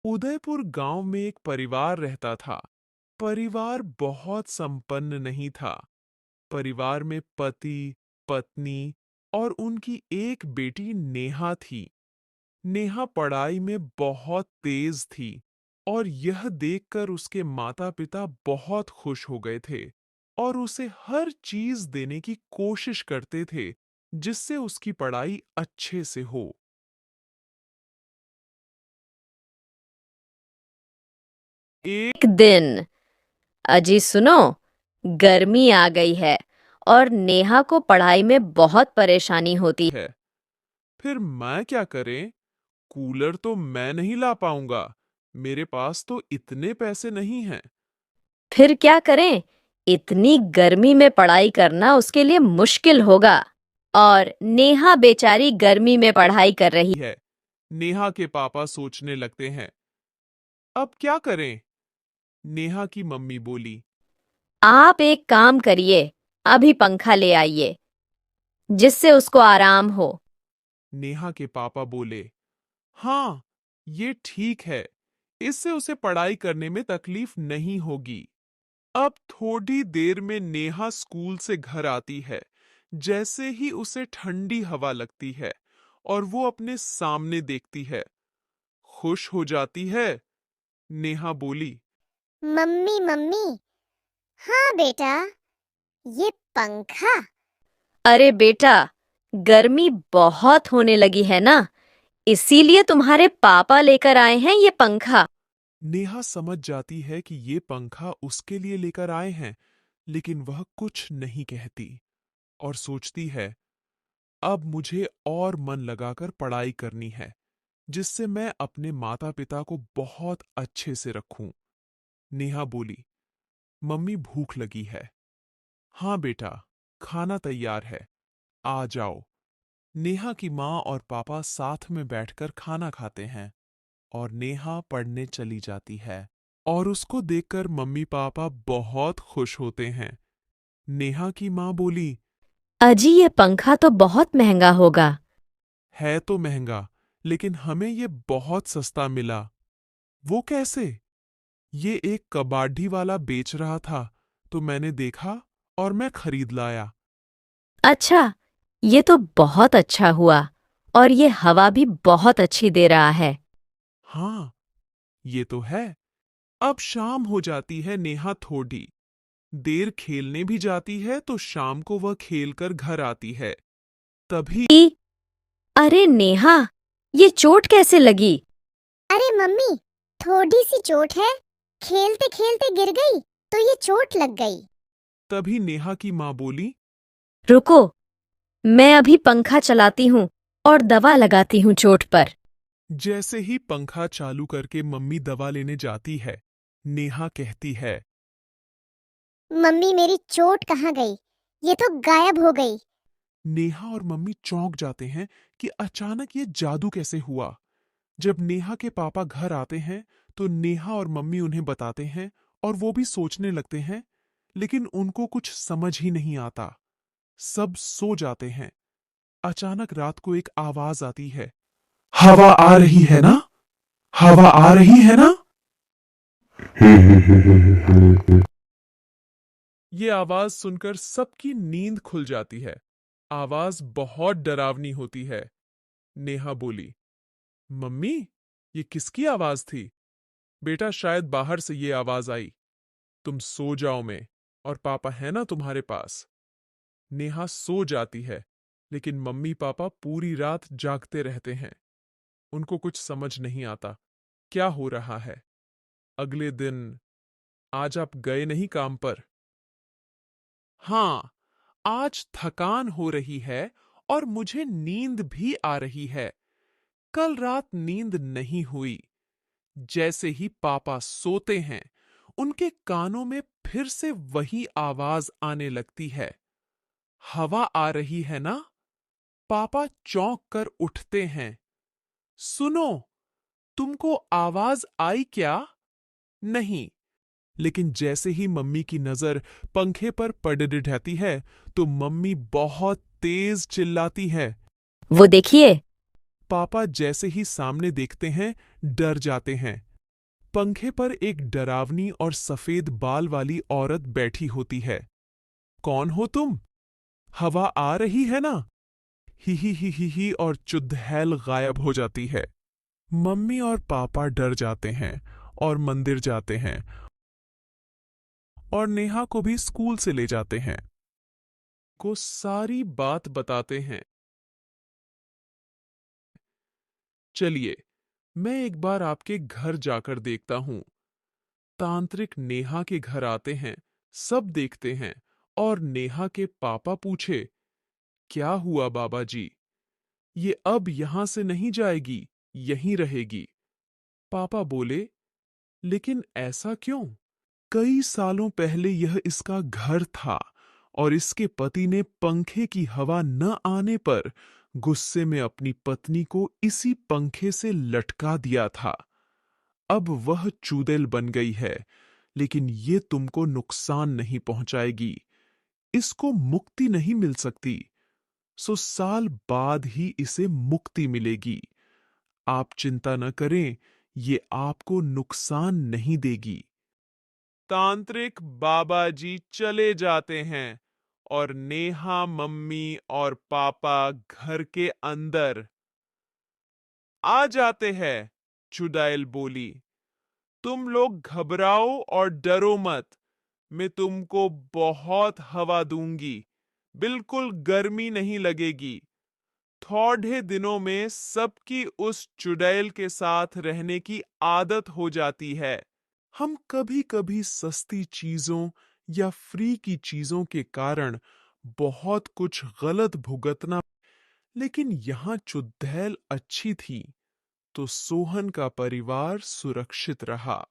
उदयपुर गांव में एक परिवार रहता था। परिवार बहुत संपन्न नहीं था। परिवार में पति, पत्नी और उनकी एक बेटी नेहा थी। नेहा पढ़ाई में बहुत तेज थी और यह देखकर उसके माता-पिता बहुत खुश हो गए थे और उसे हर चीज देने की कोशिश करते थे जिससे उसकी पढ़ाई अच्छे से हो। एक एक दिन अजी सुनो, गर्मी आ गई है और नेहा को पढ़ाई में बहुत परेशानी होती है, फिर मैं क्या करें? कूलर तो मैं नहीं ला पाऊंगा। मेरे पास तो इतने पैसे नहीं हैं। फिर क्या करें? इतनी गर्मी में पढ़ाई करना उसके लिए मुश्किल होगा और नेहा बेचारी गर्मी में पढ़ाई कर रही। है, नेहा के पापा सोचने लगते हैं, अब क्या करें? नेहा की मम्मी बोली। आप एक काम करिए, अभी पंखा ले आइए जिससे उसको आराम हो। नेहा के पापा बोले, हाँ, ये ठीक है। इससे उसे पढ़ाई करने में तकलीफ नहीं होगी। अब थोड़ी देर में नेहा स्कूल से घर आती है। जैसे ही उसे ठंडी हवा लगती है और वो अपने सामने देखती है, खुश हो जाती है। नेहा बोली, मम्मी मम्मी, हाँ बेटा, ये पंखा। अरे बेटा, गर्मी बहुत होने लगी है ना, इसीलिए तुम्हारे पापा लेकर आए हैं ये पंखा। नेहा समझ जाती है कि ये पंखा उसके लिए लेकर आए हैं, लेकिन वह कुछ नहीं कहती और सोचती है, अब मुझे और मन लगाकर पढ़ाई करनी है, जिससे मैं अपने माता-पिता को बहुत अच्छे से रखूं। नेहा बोली, मम्मी भूख लगी है। हाँ बेटा, खाना तैयार है, आ जाओ। नेहा की माँ और पापा साथ में बैठकर खाना खाते हैं और नेहा पढ़ने चली जाती है और उसको देखकर मम्मी पापा बहुत खुश होते हैं। नेहा की माँ बोली, अजी ये पंखा तो बहुत महंगा होगा। है तो महंगा, लेकिन हमें ये बहुत सस्ता मिला। वो कैसे? ये एक कबाड़ी वाला बेच रहा था, तो मैंने देखा और मैं खरीद लाया। अच्छा, ये तो बहुत अच्छा हुआ और ये हवा भी बहुत अच्छी दे रहा है। हाँ, ये तो है। अब शाम हो जाती है। नेहा थोड़ी देर खेलने भी जाती है, तो शाम को वह खेलकर घर आती है। तभी अरे नेहा, ये चोट कैसे लगी? अरे मम्मी, थोड़ी सी चोट है। खेलते खेलते गिर गई तो ये चोट लग गई। तभी नेहा की माँ बोली, रुको, मैं अभी पंखा चलाती हूँ और दवा लगाती हूँ चोट पर। जैसे ही पंखा चालू करके मम्मी दवा लेने जाती है, नेहा कहती है, मम्मी मेरी चोट कहाँ गई? ये तो गायब हो गई। नेहा और मम्मी चौंक जाते हैं कि अचानक ये जादू कैसे हुआ। जब नेहा के पापा घर आते हैं, तो नेहा और मम्मी उन्हें बताते हैं और वो भी सोचने लगते हैं, लेकिन उनको कुछ समझ ही नहीं आता। सब सो जाते हैं। अचानक रात को एक आवाज आती है, हवा आ रही है ना? हवा आ रही है ना? ये आवाज सुनकर सबकी नींद खुल जाती है। आवाज बहुत डरावनी होती है। नेहा बोली, मम्मी, ये किसकी आवाज थी? बेटा, शायद बाहर से ये आवाज आई। तुम सो जाओ में, और पापा है ना तुम्हारे पास। नेहा सो जाती है, लेकिन मम्मी पापा पूरी रात जागते रहते हैं। उनको कुछ समझ नहीं आता क्या हो रहा है। अगले दिन, आज आप गए नहीं काम पर? हाँ, आज थकान हो रही है और मुझे नींद भी आ रही है। कल रात नींद नहीं हुई। जैसे ही पापा सोते हैं, उनके कानों में फिर से वही आवाज आने लगती है, हवा आ रही है ना? पापा चौंक कर उठते हैं। सुनो, तुमको आवाज आई क्या? नहीं। लेकिन जैसे ही मम्मी की नजर पंखे पर पड़ जाती है, तो मम्मी बहुत तेज चिल्लाती है। वो देखिए। पापा जैसे ही सामने देखते हैं, डर जाते हैं पंखे पर एक डरावनी और सफेद बाल वाली औरत बैठी होती है। कौन हो तुम? हवा आ रही है ना? ही और चुड़ैल गायब हो जाती है। मम्मी और पापा डर जाते हैं और मंदिर जाते हैं और नेहा को भी स्कूल से ले जाते हैं। को सारी बात बताते हैं। चलिए, मैं एक बार आपके घर जाकर देखता हूं। तांत्रिक नेहा के घर आते हैं, सब देखते हैं और नेहा के पापा पूछे, क्या हुआ बाबा जी? ये अब यहां से नहीं जाएगी, यहीं रहेगी। पापा बोले, लेकिन ऐसा क्यों? कई सालों पहले यह इसका घर था और इसके पति ने पंखे की हवा न आने पर गुस्से में अपनी पत्नी को इसी पंखे से लटका दिया था। अब वह चूदेल बन गई है, लेकिन ये तुमको नुकसान नहीं पहुंचाएगी। इसको मुक्ति नहीं मिल सकती, सो साल बाद ही इसे मुक्ति मिलेगी। आप चिंता न करें, ये आपको नुकसान नहीं देगी। तांत्रिक बाबा जी चले जाते हैं और नेहा मम्मी और पापा घर के अंदर आ जाते हैं। चुड़ैल बोली, तुम लोग घबराओ और डरो मत। मैं तुमको बहुत हवा दूंगी, बिल्कुल गर्मी नहीं लगेगी। थोड़े दिनों में सबकी उस चुड़ैल के साथ रहने की आदत हो जाती है। हम कभी-कभी सस्ती चीजों या फ्री की चीजों के कारण बहुत कुछ गलत भुगतना, लेकिन यहाँ चुड़ैल अच्छी थी, तो सोहन का परिवार सुरक्षित रहा।